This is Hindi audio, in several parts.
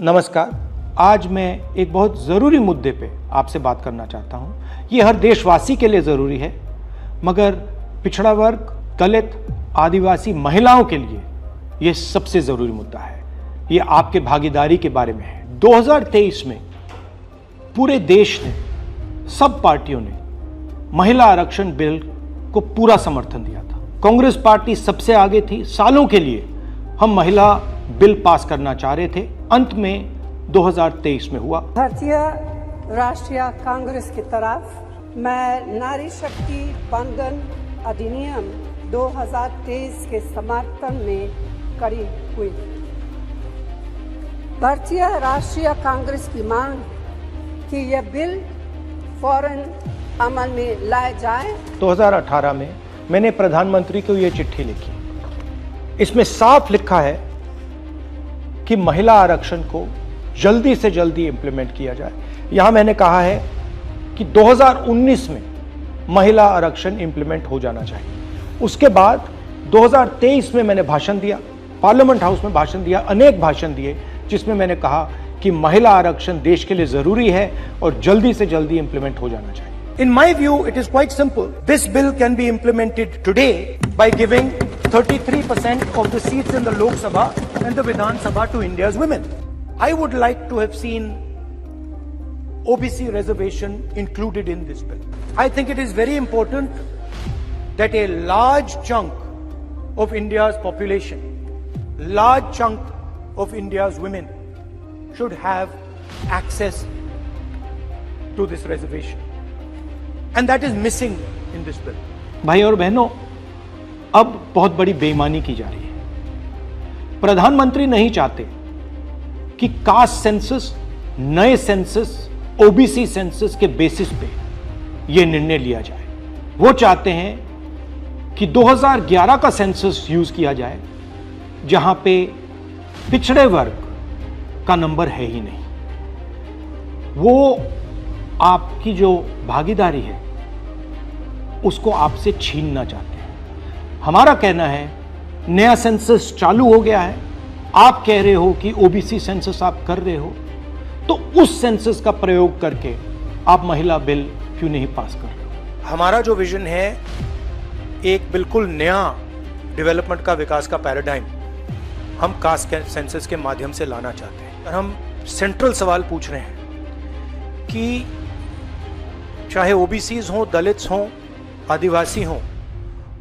नमस्कार। आज मैं एक बहुत ज़रूरी मुद्दे पे आपसे बात करना चाहता हूँ। ये हर देशवासी के लिए ज़रूरी है, मगर पिछड़ा वर्ग, दलित, आदिवासी महिलाओं के लिए ये सबसे ज़रूरी मुद्दा है। ये आपके भागीदारी के बारे में है। 2023 में पूरे देश ने, सब पार्टियों ने महिला आरक्षण बिल को पूरा समर्थन दिया था। कांग्रेस पार्टी सबसे आगे थी। सालों के लिए हम महिला बिल पास करना चाह रहे थे। अंत में 2023 में हुआ। भारतीय राष्ट्रीय कांग्रेस की तरफ मैं नारी शक्ति बंधन अधिनियम 2023 के समर्थन में खड़ी हुई। भारतीय राष्ट्रीय कांग्रेस की मांग कि यह बिल फौरन अमल में लाया जाए। 2018 में मैंने प्रधानमंत्री को यह चिट्ठी लिखी। इसमें साफ लिखा है कि महिला आरक्षण को जल्दी से जल्दी इंप्लीमेंट किया जाए। यहां मैंने कहा है कि 2019 में महिला आरक्षण इंप्लीमेंट हो जाना चाहिए। उसके बाद 2023 में मैंने भाषण दिया, पार्लियामेंट हाउस में भाषण दिया, अनेक भाषण दिए, जिसमें मैंने कहा कि महिला आरक्षण देश के लिए जरूरी है और जल्दी से जल्दी इंप्लीमेंट हो जाना चाहिए। In my view, it is quite simple. This bill can be implemented today by giving 33% of the seats in the Lok Sabha and the Vidhan Sabha to India's women. I would like to have seen OBC reservation included in this bill. I think it is very important that a large chunk of India's population, large chunk of India's women should have access to this reservation. And that is missing in this bill. भाई और बहनों, अब बहुत बड़ी बेईमानी की जा रही है। प्रधानमंत्री नहीं चाहते कि कास्ट सेंसस, नए सेंसस, ओबीसी सेंसस के बेसिस पे यह निर्णय लिया जाए। वो चाहते हैं कि 2011 का सेंसस यूज किया जाए, जहां पे पिछड़े वर्ग का नंबर है ही नहीं। वो आपकी जो भागीदारी है उसको आपसे छीनना चाहते हैं। हमारा कहना है नया सेंसस चालू हो गया है, आप कह रहे हो कि ओबीसी सेंसस आप कर रहे हो, तो उस सेंसस का प्रयोग करके आप महिला बिल क्यों नहीं पास कर रहे हो? हमारा जो विजन है एक बिल्कुल नया डेवलपमेंट का, विकास का पैराडाइम हम कास्ट सेंसस के माध्यम से लाना चाहते हैं। और हम सेंट्रल सवाल पूछ रहे हैं कि चाहे ओबीसीज हों, दलित्स हों, आदिवासी हों,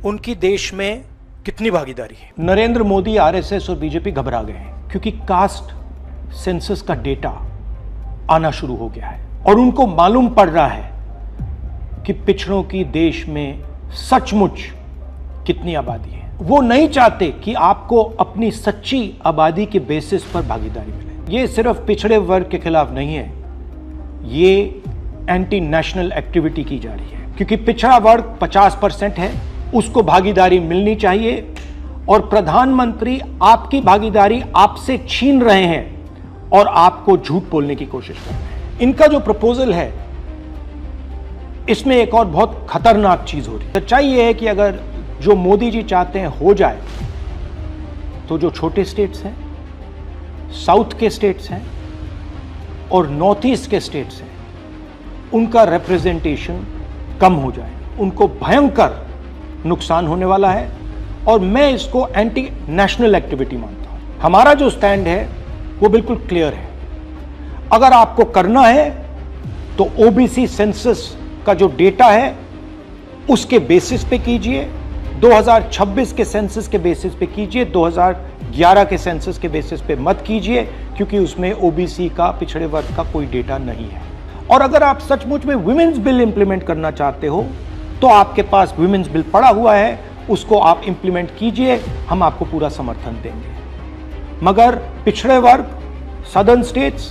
उनकी देश में कितनी भागीदारी है। नरेंद्र मोदी, आरएसएस और बीजेपी घबरा गए हैं क्योंकि कास्ट सेंसस का डेटा आना शुरू हो गया है और उनको मालूम पड़ रहा है कि पिछड़ों की देश में सचमुच कितनी आबादी है। वो नहीं चाहते कि आपको अपनी सच्ची आबादी के बेसिस पर भागीदारी मिले। ये सिर्फ पिछड़े वर्ग के खिलाफ नहीं है, ये एंटी नेशनल एक्टिविटी की जा रही है, क्योंकि पिछड़ा वर्ग 50% है, उसको भागीदारी मिलनी चाहिए और प्रधानमंत्री आपकी भागीदारी आपसे छीन रहे हैं और आपको झूठ बोलने की कोशिश कर रहे हैं। इनका जो प्रपोजल है इसमें एक और बहुत खतरनाक चीज हो रही है। सच्चाई यह है कि अगर जो मोदी जी चाहते हैं हो जाए, तो जो छोटे स्टेट्स हैं, साउथ के स्टेट्स हैं और नॉर्थ ईस्ट के स्टेट्स हैं, उनका रिप्रेजेंटेशन कम हो जाए, उनको भयंकर नुकसान होने वाला है और मैं इसको एंटी नेशनल एक्टिविटी मानता हूं। हमारा जो स्टैंड है वो बिल्कुल क्लियर है। अगर आपको करना है तो ओबीसी सेंसस का जो डेटा है उसके बेसिस पे कीजिए, 2026 के सेंसस के बेसिस पे कीजिए, 2011 के सेंसस के बेसिस पे मत कीजिए, क्योंकि उसमें ओबीसी का, पिछड़े वर्ग का कोई डेटा नहीं है। और अगर आप सचमुच में वुमेन्स बिल इंप्लीमेंट करना चाहते हो तो आपके पास वुमेन्स बिल पड़ा हुआ है, उसको आप इंप्लीमेंट कीजिए, हम आपको पूरा समर्थन देंगे। मगर पिछड़े वर्ग, सदर्न स्टेट्स,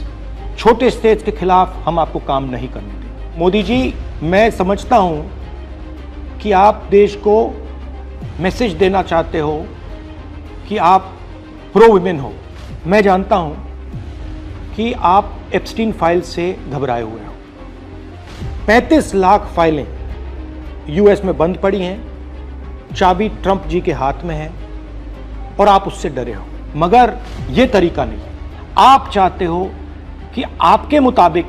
छोटे स्टेट्स के खिलाफ हम आपको काम नहीं करने देंगे। मोदी जी, मैं समझता हूं कि आप देश को मैसेज देना चाहते हो कि आप प्रो वुमेन हो। मैं जानता हूं कि आप एप्स्टीन फाइल से घबराए हुए हो। 35 लाख फाइलें यूएस में बंद पड़ी हैं, चाबी ट्रंप जी के हाथ में है और आप उससे डरे हो। मगर यह तरीका नहीं है। आप चाहते हो कि आपके मुताबिक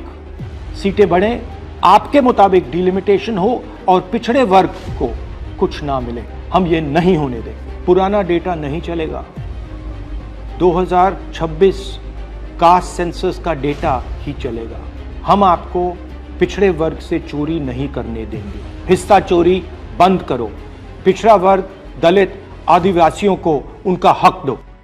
सीटें बढ़ें, आपके मुताबिक डिलिमिटेशन हो और पिछड़े वर्ग को कुछ ना मिले। हम ये नहीं होने देंगे। पुराना डेटा नहीं चलेगा। 2026 कास्ट सेंसस का डेटा ही चलेगा। हम आपको पिछड़े वर्ग से चोरी नहीं करने देंगे। हिस्सा चोरी बंद करो। पिछड़ा वर्ग, दलित, आदिवासियों को उनका हक दो।